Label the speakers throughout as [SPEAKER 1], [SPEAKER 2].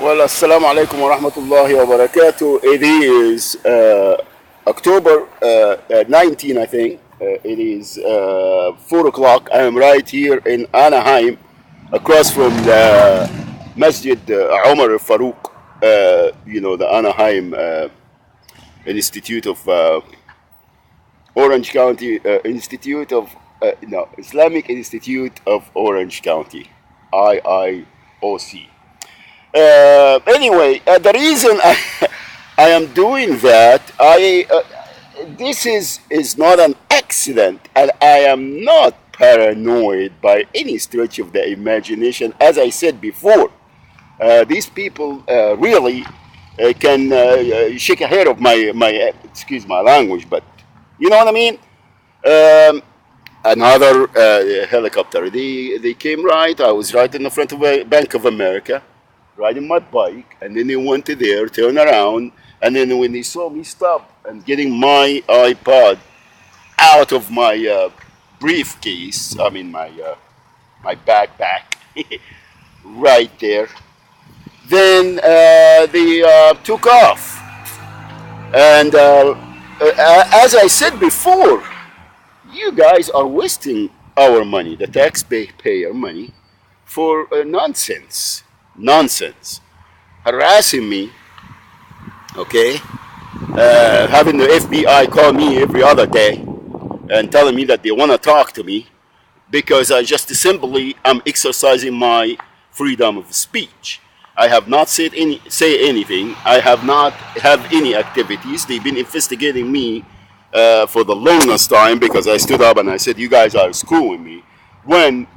[SPEAKER 1] Well, assalamu alaikum wa rahmatullahi wa barakatuh. It is October 19, I think. It is 4 o'clock. I am right here in Anaheim, across from the Masjid Umar al Farouk, the Anaheim Institute of Orange County, Islamic Institute of Orange County, IIOC. Anyway, the reason I am doing that, this is not an accident, and I am not paranoid by any stretch of the imagination. As I said before, these people really can shake a hair of my excuse my language, but you know what I mean. Another helicopter. They came right. I was right in the front of Bank of America, riding my bike, and then they went to there, turn around, and then when they saw me stop and getting my iPod out of my briefcase, I mean my backpack, right there, then they took off. And as I said before, you guys are wasting our money, the taxpayer money, for nonsense, harassing me, okay, having the FBI call me every other day and telling me that they want to talk to me because I just simply am exercising my freedom of speech. I have not say anything. I have not have any activities. They've been investigating me for the longest time because I stood up and I said, "You guys are screwing me." When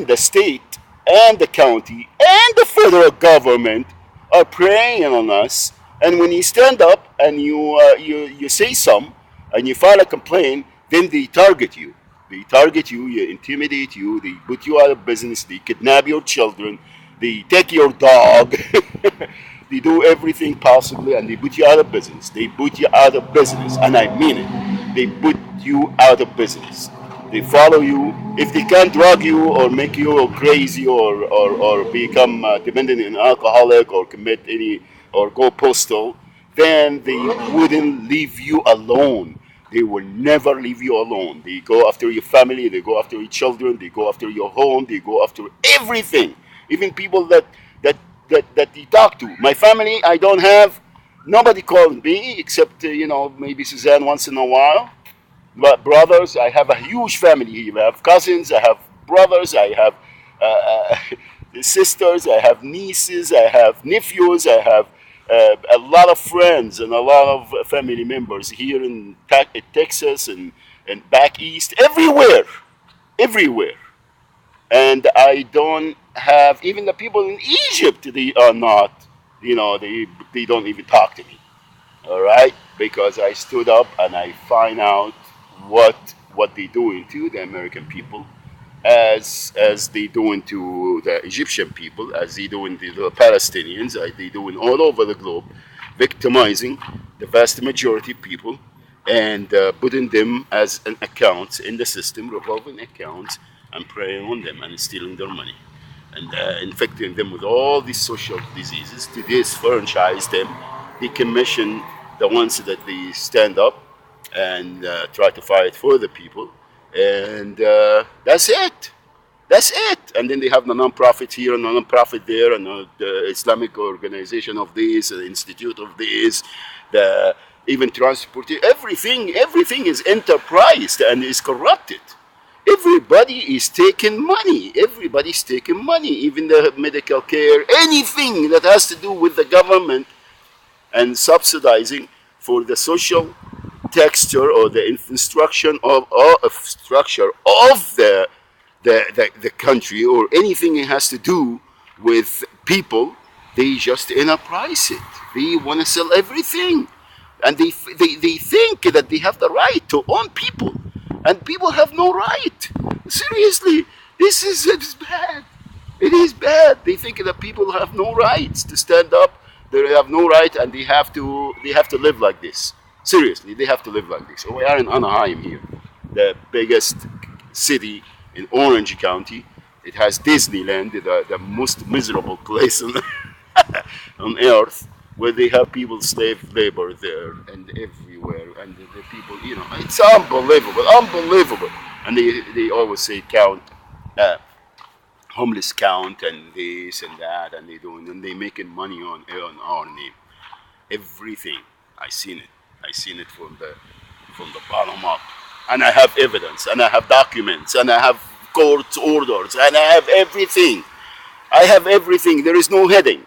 [SPEAKER 1] the state and the county and the federal government are preying on us, and when you stand up and you say some and you file a complaint, then they target you. They target you, they intimidate you, they put you out of business, they kidnap your children, they take your dog, they do everything possibly, and they put you out of business. They put you out of business, and I mean it. They put you out of business. They follow you. If they can't drug you or make you crazy or become dependent and alcoholic or commit any or go postal, then they wouldn't leave you alone. They will never leave you alone. They go after your family, they go after your children, they go after your home, they go after everything. Even people that they talk to. My family, I don't have nobody called me except maybe Suzanne once in a while. But brothers, I have a huge family here. I have cousins, I have brothers, I have sisters, I have nieces, I have nephews, I have a lot of friends and a lot of family members here in Texas and back east, everywhere. And I don't have even the people in Egypt. They are not, they don't even talk to me. All right, because I stood up and I find out what they doing to the American people, as they doing to the Egyptian people, as they doing to the Palestinians, as they doing all over the globe, victimizing the vast majority of people and putting them as an accounts in the system, revolving accounts, and preying on them and stealing their money and infecting them with all these social diseases to disfranchise them. He commissioned the ones that they stand up and try to fight for the people, and that's it. That's it. And then they have the non-profit here and the non-profit there, and the Islamic organization of this, the institute of this, the even transport. Everything is enterprised and is corrupted. Everybody is taking money. Everybody's taking money. Even the medical care, anything that has to do with the government and subsidizing for the social texture or the infrastructure of structure of the country, or anything it has to do with people, they just enterprise it. They want to sell everything, and they think that they have the right to own people, and people have no right. Seriously, it's bad. It is bad. They think that people have no rights to stand up. They have no right, and they have to live like this. Seriously, they have to live like this. We are in Anaheim here, the biggest city in Orange County. It has Disneyland, the most miserable place on earth where they have people slave labor there and everywhere, and the people, it's unbelievable, unbelievable. And they always say count, uh, homeless count and this and that, and they making money on our name. Everything. I seen it. I seen it from the bottom up, and I have evidence, and I have documents, and I have court orders, and I have everything. I have everything. There is no hiding.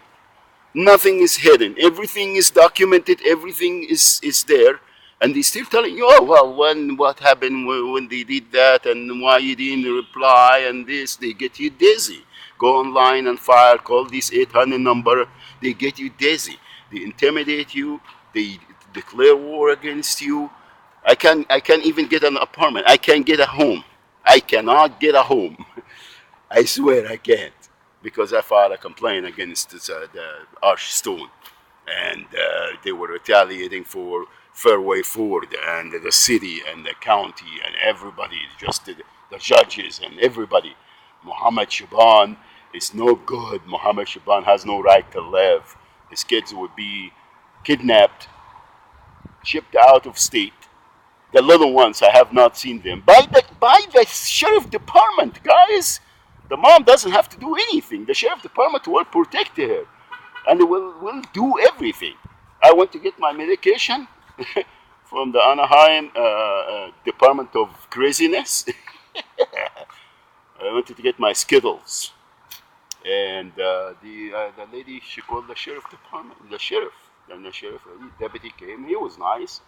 [SPEAKER 1] Nothing is hidden. Everything is documented. Everything is there. And they still telling you, oh well, what happened when they did that, and why you didn't reply, and this. They get you dizzy. Go online and file. Call this 800 number. They get you dizzy. They intimidate you. They declare war against you. I can't even get an apartment. I can't get a home. I cannot get a home. I swear I can't, because I filed a complaint against the Archstone, and they were retaliating for Fairway Ford and the city and the county and everybody, just the judges and everybody. Mohammed Shaban is no good. Mohammed Shaban has no right to live. His kids would be kidnapped, shipped out of state. The little ones, I have not seen them. By the sheriff department, guys. The mom doesn't have to do anything. The sheriff department will protect her, and will do everything. I went to get my medication from the Anaheim Department of Craziness. I wanted to get my Skittles, and the lady, she called the sheriff department, the sheriff, and the sheriff deputy came. He was nice,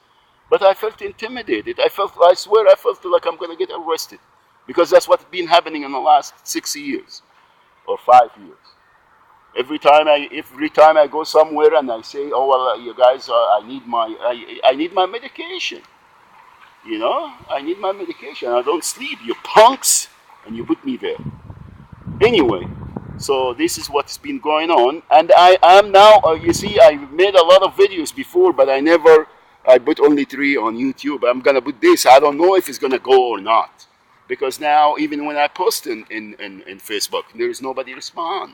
[SPEAKER 1] but I felt intimidated. I swear, I felt like I'm gonna get arrested, because that's what's been happening in the last 6 years or 5 years. Every time I go somewhere and I say, oh well, you guys, I need my medication. I need my medication. I don't sleep. You punks, and you put me there. Anyway, so this is what's been going on, and I am now. You see, I made a lot of videos before, but I put only 3 on YouTube. I'm gonna put this. I don't know if it's gonna go or not, because now even when I post in Facebook, there is nobody respond.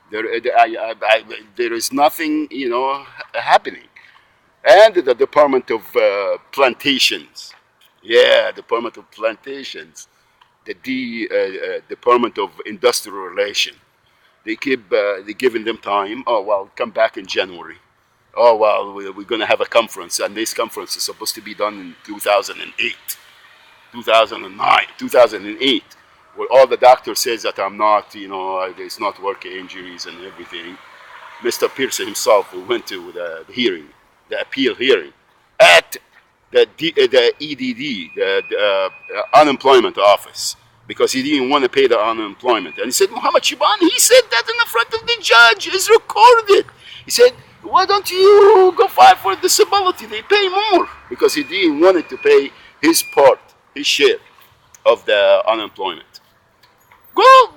[SPEAKER 1] There is nothing, happening. And the Department of Plantations, yeah, Department of Plantations, the Department of Industrial Relation. They keep they giving them time. Oh well, come back in January. Oh well, we're going to have a conference, and this conference is supposed to be done in 2008, 2009, 2008, where all the doctor says that I'm not, there's not work injuries and everything. Mr. Pierce himself went to the hearing, the appeal hearing, at the EDD, the unemployment office, because he didn't want to pay the unemployment. And he said, Muhammad Shaban, he said that in the front of the judge, is recorded. He said, why don't you go file for disability? They pay more, because he didn't want to pay his part, his share of the unemployment. Go.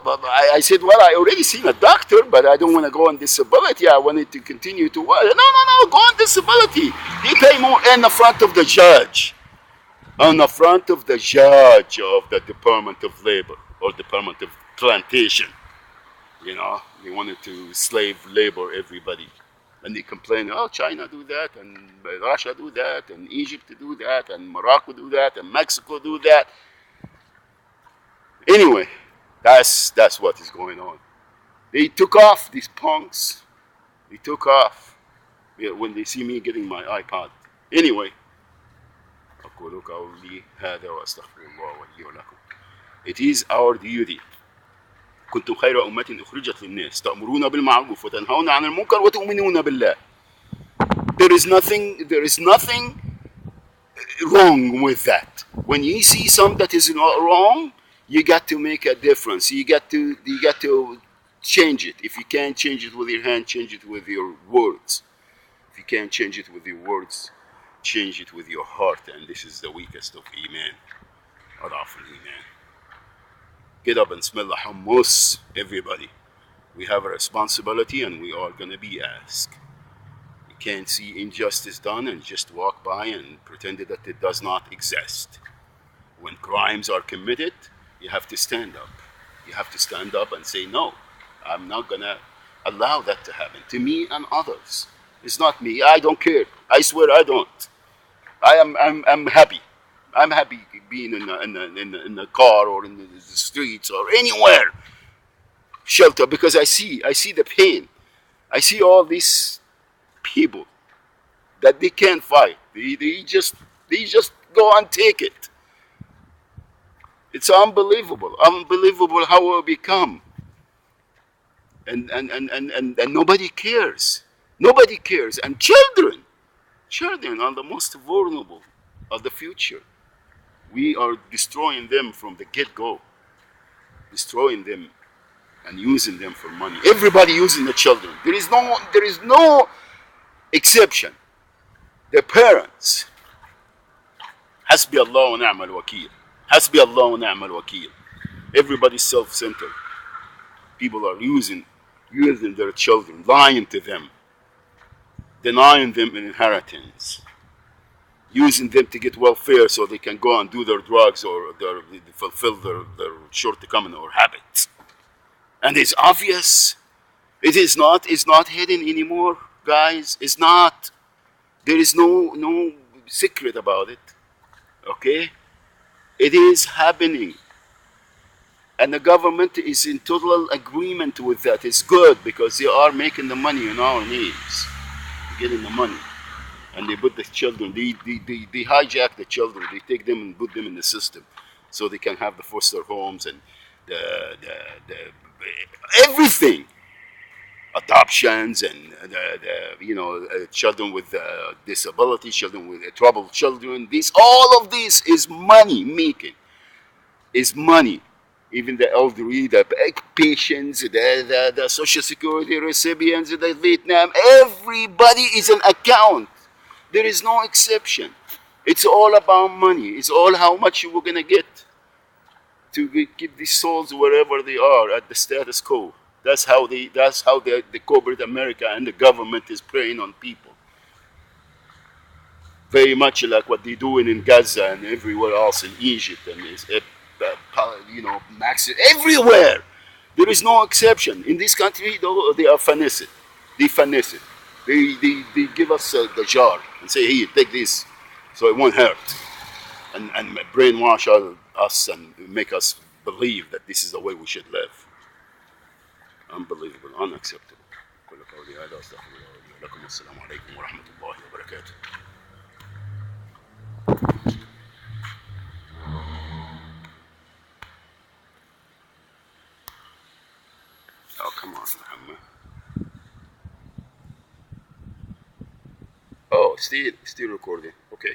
[SPEAKER 1] But I said, well, I already seen a doctor, but I don't want to go on disability. I wanted to continue to work. No, go on disability. They pay more in the front of the judge. On the front of the judge of the Department of Labor or Department of Plantation. They wanted to slave labor everybody. And they complain, oh, China do that, and Russia do that, and Egypt do that, and Morocco do that, and Mexico do that. Anyway, that's what is going on. They took off, these punks. They took off when they see me getting my iPod. Anyway, أقول قولي هذا وأستغفر الله لي ولكم. It is our duty. كنتم خير أمة أخرجت للناس تأمرون بالمعروف وتنهون عن المنكر وتؤمنون بالله. There is nothing wrong with that. When you see something that is not wrong, you got to make a difference. You got to change it. If you can't change it with your hand, change it with your words. If you can't change it with your words, change it with your heart. And this is the weakest of Iman. أضعف الإيمان. Get up and smell the hummus, everybody. We have a responsibility, and we are going to be asked. You can't see injustice done and just walk by and pretend that it does not exist. When crimes are committed, you have to stand up. You have to stand up and say, no, I'm not going to Allow that to happen to me and others. It's not me. I don't care. I swear I don't. I'm happy. I'm happy being in a car or in the streets or anywhere shelter because I see the pain. I see all these people that they can't fight. They just go and take it. It's unbelievable. Unbelievable how we become. And nobody cares. Nobody cares. And children are the most vulnerable of the future. We are destroying them from the get-go, destroying them and using them for money. Everybody using the children. There is no exception. The parents. Hasbi Allah wa ni'mal wakil. Hasbi Allah wa ni'mal wakil. Everybody's self-centered. People are using their children, lying to them, denying them an inheritance, using them to get welfare so they can go and do their drugs or fulfill their shortcoming or habits. And it's obvious. It's not hidden anymore, guys. It's not. There is no secret about it. Okay? It is happening. And the government is in total agreement with that. It's good because they are making the money in our names, getting the money. And they put the children, they hijack the children, they take them and put them in the system so they can have the foster homes and the everything. Adoptions and children with disabilities, children with troubled children. All of this is money making. Is money. Even the elderly, the patients, the social security recipients, the Vietnam, everybody is an account. There is no exception. It's all about money. It's all how much you were gonna get to keep these souls wherever they are at the status quo. That's how the corporate America and the government is preying on people. Very much like what they're doing in Gaza and everywhere else in Egypt and everywhere. There is no exception. In this country, though, they are finesse it. They finesse it. They give us the jar and say, here, take this, so it won't hurt, and brainwash us and make us believe that this is the way we should live. Unbelievable, unacceptable. كل قولي هذا أستغفر الله لي ولكم والسلام عليكم ورحمة الله وبركاته. Oh, come on, Muhammad. Oh, still recording. Okay.